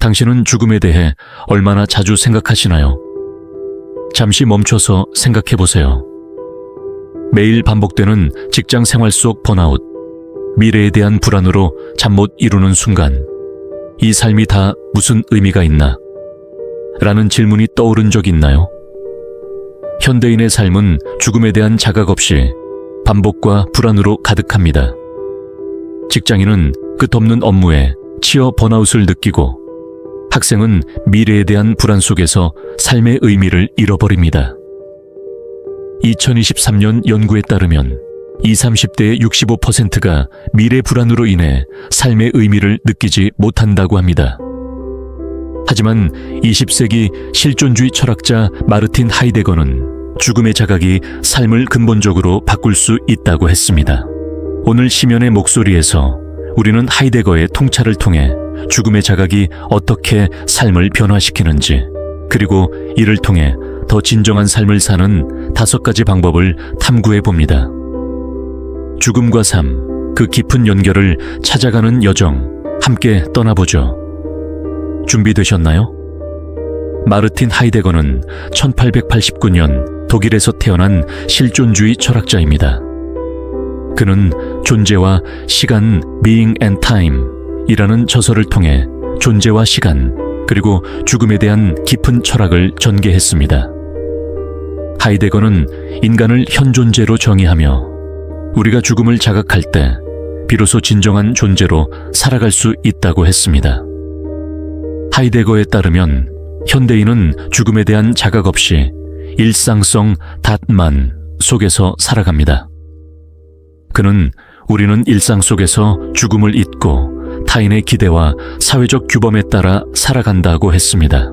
당신은 죽음에 대해 얼마나 자주 생각하시나요? 잠시 멈춰서 생각해 보세요. 매일 반복되는 직장 생활 속 번아웃, 미래에 대한 불안으로 잠 못 이루는 순간, 이 삶이 다 무슨 의미가 있나? 라는 질문이 떠오른 적 있나요? 현대인의 삶은 죽음에 대한 자각 없이 반복과 불안으로 가득합니다. 직장인은 끝없는 업무에 치여 번아웃을 느끼고, 학생은 미래에 대한 불안 속에서 삶의 의미를 잃어버립니다. 2023년 연구에 따르면 20, 30대의 65%가 미래 불안으로 인해 삶의 의미를 느끼지 못한다고 합니다. 하지만 20세기 실존주의 철학자 마르틴 하이데거는 죽음의 자각이 삶을 근본적으로 바꿀 수 있다고 했습니다. 오늘 시면의 목소리에서 우리는 하이데거의 통찰을 통해 죽음의 자각이 어떻게 삶을 변화시키는지, 그리고 이를 통해 더 진정한 삶을 사는 5가지 방법을 탐구해 봅니다. 죽음과 삶, 그 깊은 연결을 찾아가는 여정, 함께 떠나보죠. 준비되셨나요? 마르틴 하이데거는 1889년 독일에서 태어난 실존주의 철학자입니다. 그는 존재와 시간, Being and Time 이라는 저서를 통해 존재와 시간, 그리고 죽음에 대한 깊은 철학을 전개했습니다. 하이데거는 인간을 현존재로 정의하며 우리가 죽음을 자각할 때 비로소 진정한 존재로 살아갈 수 있다고 했습니다. 하이데거에 따르면 현대인은 죽음에 대한 자각 없이 일상성 닷만 속에서 살아갑니다. 그는 우리는 일상 속에서 죽음을 잊고 타인의 기대와 사회적 규범에 따라 살아간다고 했습니다.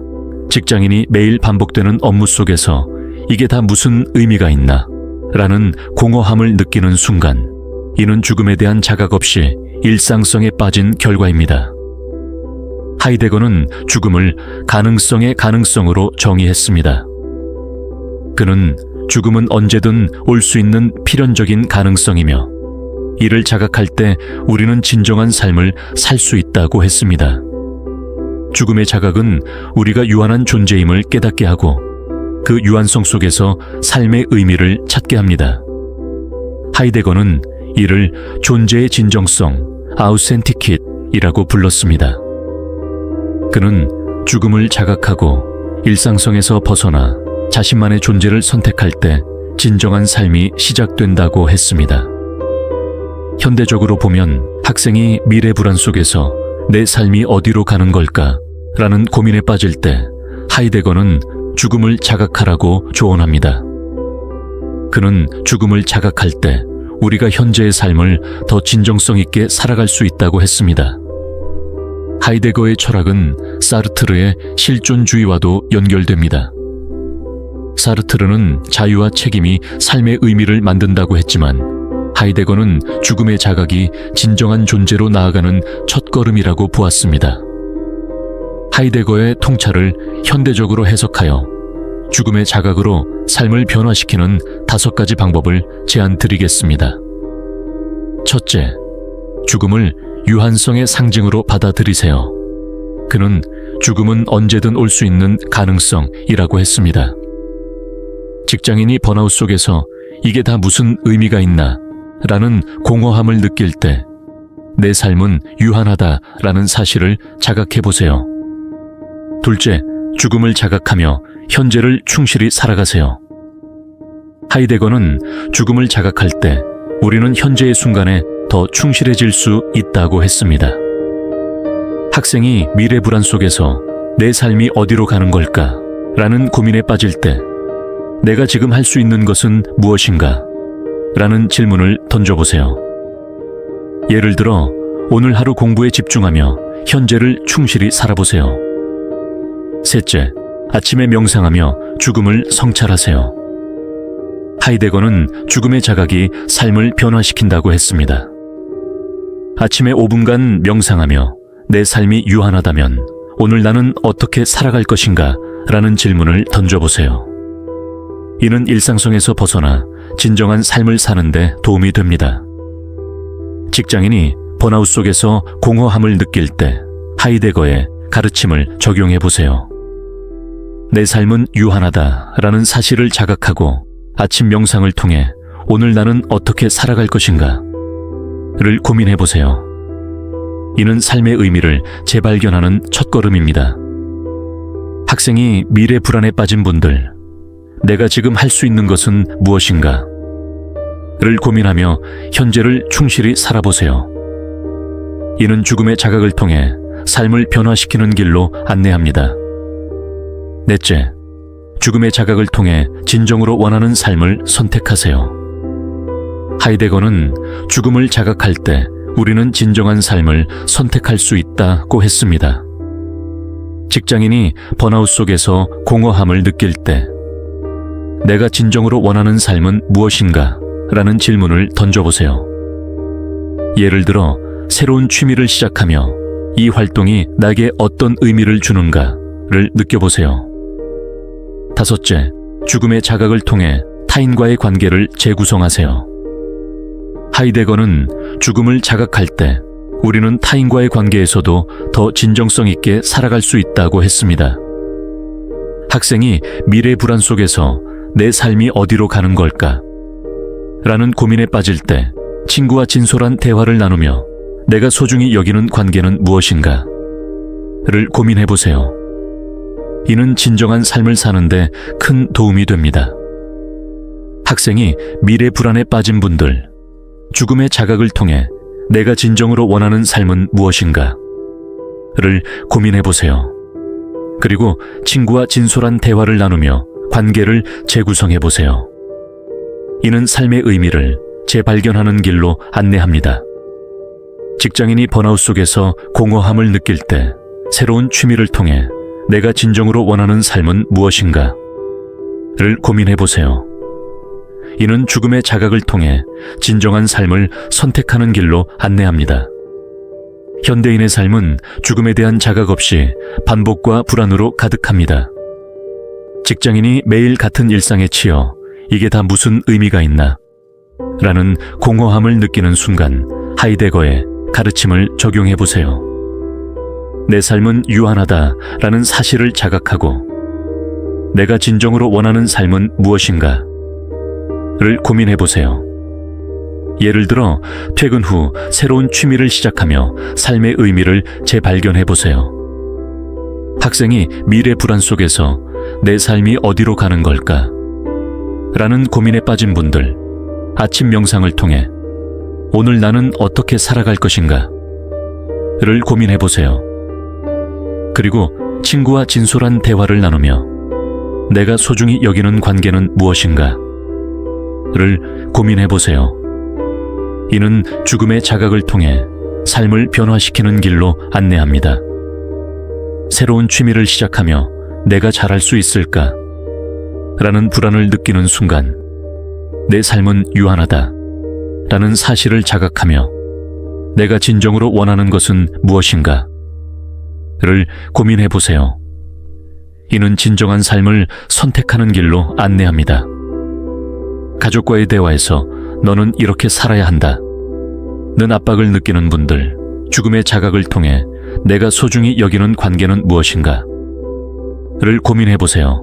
직장인이 매일 반복되는 업무 속에서 이게 다 무슨 의미가 있나? 라는 공허함을 느끼는 순간, 이는 죽음에 대한 자각 없이 일상성에 빠진 결과입니다. 하이데거는 죽음을 가능성의 가능성으로 정의했습니다. 그는 죽음은 언제든 올 수 있는 필연적인 가능성이며, 이를 자각할 때 우리는 진정한 삶을 살 수 있다고 했습니다. 죽음의 자각은 우리가 유한한 존재임을 깨닫게 하고 그 유한성 속에서 삶의 의미를 찾게 합니다. 하이데거는 이를 존재의 진정성, 아우센티킷이라고 불렀습니다. 그는 죽음을 자각하고 일상성에서 벗어나 자신만의 존재를 선택할 때 진정한 삶이 시작된다고 했습니다. 현대적으로 보면 학생이 미래 불안 속에서 내 삶이 어디로 가는 걸까? 라는 고민에 빠질 때 하이데거는 죽음을 자각하라고 조언합니다. 그는 죽음을 자각할 때 우리가 현재의 삶을 더 진정성 있게 살아갈 수 있다고 했습니다. 하이데거의 철학은 사르트르의 실존주의와도 연결됩니다. 사르트르는 자유와 책임이 삶의 의미를 만든다고 했지만 하이데거는 죽음의 자각이 진정한 존재로 나아가는 첫걸음이라고 보았습니다. 하이데거의 통찰을 현대적으로 해석하여 죽음의 자각으로 삶을 변화시키는 5가지 방법을 제안드리겠습니다. 첫째, 죽음을 유한성의 상징으로 받아들이세요. 그는 죽음은 언제든 올 수 있는 가능성이라고 했습니다. 직장인이 번아웃 속에서 이게 다 무슨 의미가 있나? 라는 공허함을 느낄 때 내 삶은 유한하다라는 사실을 자각해 보세요. 둘째, 죽음을 자각하며 현재를 충실히 살아가세요. 하이데거는 죽음을 자각할 때 우리는 현재의 순간에 더 충실해질 수 있다고 했습니다. 학생이 미래 불안 속에서 내 삶이 어디로 가는 걸까? 라는 고민에 빠질 때 내가 지금 할 수 있는 것은 무엇인가? 라는 질문을 던져보세요. 예를 들어 오늘 하루 공부에 집중하며 현재를 충실히 살아보세요. 셋째, 아침에 명상하며 죽음을 성찰하세요. 하이데거는 죽음의 자각이 삶을 변화시킨다고 했습니다. 아침에 5분간 명상하며 내 삶이 유한하다면 오늘 나는 어떻게 살아갈 것인가? 라는 질문을 던져보세요. 이는 일상성에서 벗어나 진정한 삶을 사는 데 도움이 됩니다. 직장인이 번아웃 속에서 공허함을 느낄 때 하이데거의 가르침을 적용해 보세요. 내 삶은 유한하다라는 사실을 자각하고 아침 명상을 통해 오늘 나는 어떻게 살아갈 것인가를 고민해 보세요. 이는 삶의 의미를 재발견하는 첫걸음입니다. 학생이 미래 불안에 빠진 분들, 내가 지금 할 수 있는 것은 무엇인가? 를 고민하며 현재를 충실히 살아보세요. 이는 죽음의 자각을 통해 삶을 변화시키는 길로 안내합니다. 넷째, 죽음의 자각을 통해 진정으로 원하는 삶을 선택하세요. 하이데거는 죽음을 자각할 때 우리는 진정한 삶을 선택할 수 있다고 했습니다. 직장인이 번아웃 속에서 공허함을 느낄 때 내가 진정으로 원하는 삶은 무엇인가? 라는 질문을 던져보세요. 예를 들어 새로운 취미를 시작하며 이 활동이 나에게 어떤 의미를 주는가를 느껴보세요. 다섯째, 죽음의 자각을 통해 타인과의 관계를 재구성하세요. 하이데거는 죽음을 자각할 때 우리는 타인과의 관계에서도 더 진정성 있게 살아갈 수 있다고 했습니다. 학생이 미래 불안 속에서 내 삶이 어디로 가는 걸까? 라는 고민에 빠질 때 친구와 진솔한 대화를 나누며 내가 소중히 여기는 관계는 무엇인가? 를 고민해 보세요. 이는 진정한 삶을 사는데 큰 도움이 됩니다. 학생이 미래 불안에 빠진 분들, 죽음의 자각을 통해 내가 진정으로 원하는 삶은 무엇인가? 를 고민해 보세요. 그리고 친구와 진솔한 대화를 나누며 관계를 재구성해 보세요. 이는 삶의 의미를 재발견하는 길로 안내합니다. 직장인이 번아웃 속에서 공허함을 느낄 때 새로운 취미를 통해 내가 진정으로 원하는 삶은 무엇인가? 를 고민해 보세요. 이는 죽음의 자각을 통해 진정한 삶을 선택하는 길로 안내합니다. 현대인의 삶은 죽음에 대한 자각 없이 반복과 불안으로 가득합니다. 직장인이 매일 같은 일상에 치여 이게 다 무슨 의미가 있나? 라는 공허함을 느끼는 순간 하이데거의 가르침을 적용해 보세요. 내 삶은 유한하다 라는 사실을 자각하고 내가 진정으로 원하는 삶은 무엇인가? 를 고민해 보세요. 예를 들어 퇴근 후 새로운 취미를 시작하며 삶의 의미를 재발견해 보세요. 학생이 미래 불안 속에서 내 삶이 어디로 가는 걸까? 라는 고민에 빠진 분들, 아침 명상을 통해 오늘 나는 어떻게 살아갈 것인가? 를 고민해 보세요. 그리고 친구와 진솔한 대화를 나누며 내가 소중히 여기는 관계는 무엇인가? 를 고민해 보세요. 이는 죽음의 자각을 통해 삶을 변화시키는 길로 안내합니다. 새로운 취미를 시작하며 내가 잘할 수 있을까? 라는 불안을 느끼는 순간 내 삶은 유한하다 라는 사실을 자각하며 내가 진정으로 원하는 것은 무엇인가? 를 고민해 보세요. 이는 진정한 삶을 선택하는 길로 안내합니다. 가족과의 대화에서 너는 이렇게 살아야 한다 는 압박을 느끼는 분들, 죽음의 자각을 통해 내가 소중히 여기는 관계는 무엇인가? 를 고민해 보세요.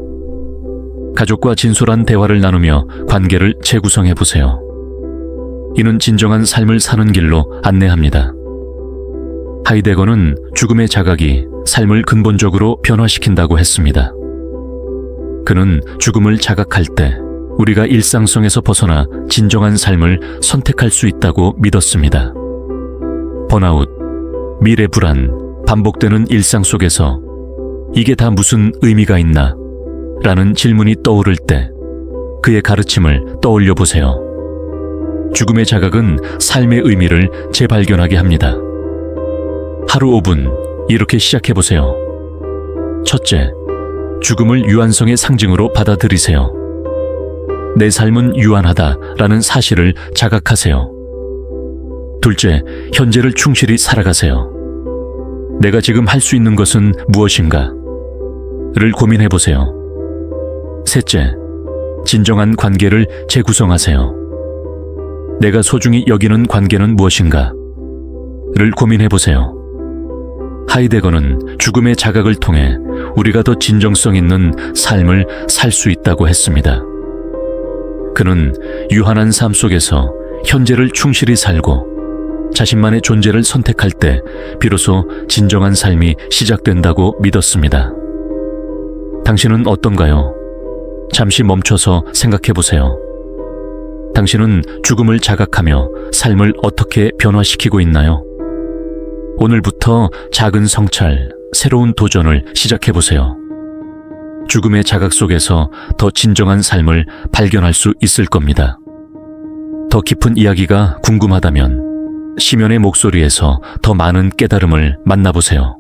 가족과 진솔한 대화를 나누며 관계를 재구성해 보세요. 이는 진정한 삶을 사는 길로 안내합니다. 하이데거는 죽음의 자각이 삶을 근본적으로 변화시킨다고 했습니다. 그는 죽음을 자각할 때 우리가 일상성에서 벗어나 진정한 삶을 선택할 수 있다고 믿었습니다. 번아웃, 미래 불안, 반복되는 일상 속에서 이게 다 무슨 의미가 있나? 라는 질문이 떠오를 때 그의 가르침을 떠올려 보세요. 죽음의 자각은 삶의 의미를 재발견하게 합니다. 하루 5분 이렇게 시작해 보세요. 첫째, 죽음을 유한성의 상징으로 받아들이세요. 내 삶은 유한하다라는 사실을 자각하세요. 둘째, 현재를 충실히 살아가세요. 내가 지금 할 수 있는 것은 무엇인가? 를 고민해 보세요. 셋째, 진정한 관계를 재구성하세요. 내가 소중히 여기는 관계는 무엇인가? 를 고민해 보세요. 하이데거는 죽음의 자각을 통해 우리가 더 진정성 있는 삶을 살 수 있다고 했습니다. 그는 유한한 삶 속에서 현재를 충실히 살고 자신만의 존재를 선택할 때 비로소 진정한 삶이 시작된다고 믿었습니다. 당신은 어떤가요? 잠시 멈춰서 생각해 보세요. 당신은 죽음을 자각하며 삶을 어떻게 변화시키고 있나요? 오늘부터 작은 성찰, 새로운 도전을 시작해 보세요. 죽음의 자각 속에서 더 진정한 삶을 발견할 수 있을 겁니다. 더 깊은 이야기가 궁금하다면 시면의 목소리에서 더 많은 깨달음을 만나보세요.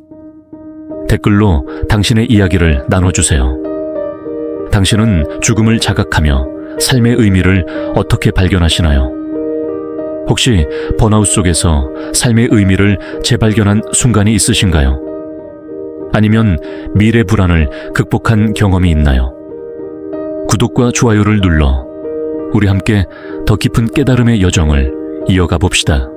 댓글로 당신의 이야기를 나눠주세요. 당신은 죽음을 자각하며 삶의 의미를 어떻게 발견하시나요? 혹시 번아웃 속에서 삶의 의미를 재발견한 순간이 있으신가요? 아니면 미래 불안을 극복한 경험이 있나요? 구독과 좋아요를 눌러 우리 함께 더 깊은 깨달음의 여정을 이어가 봅시다.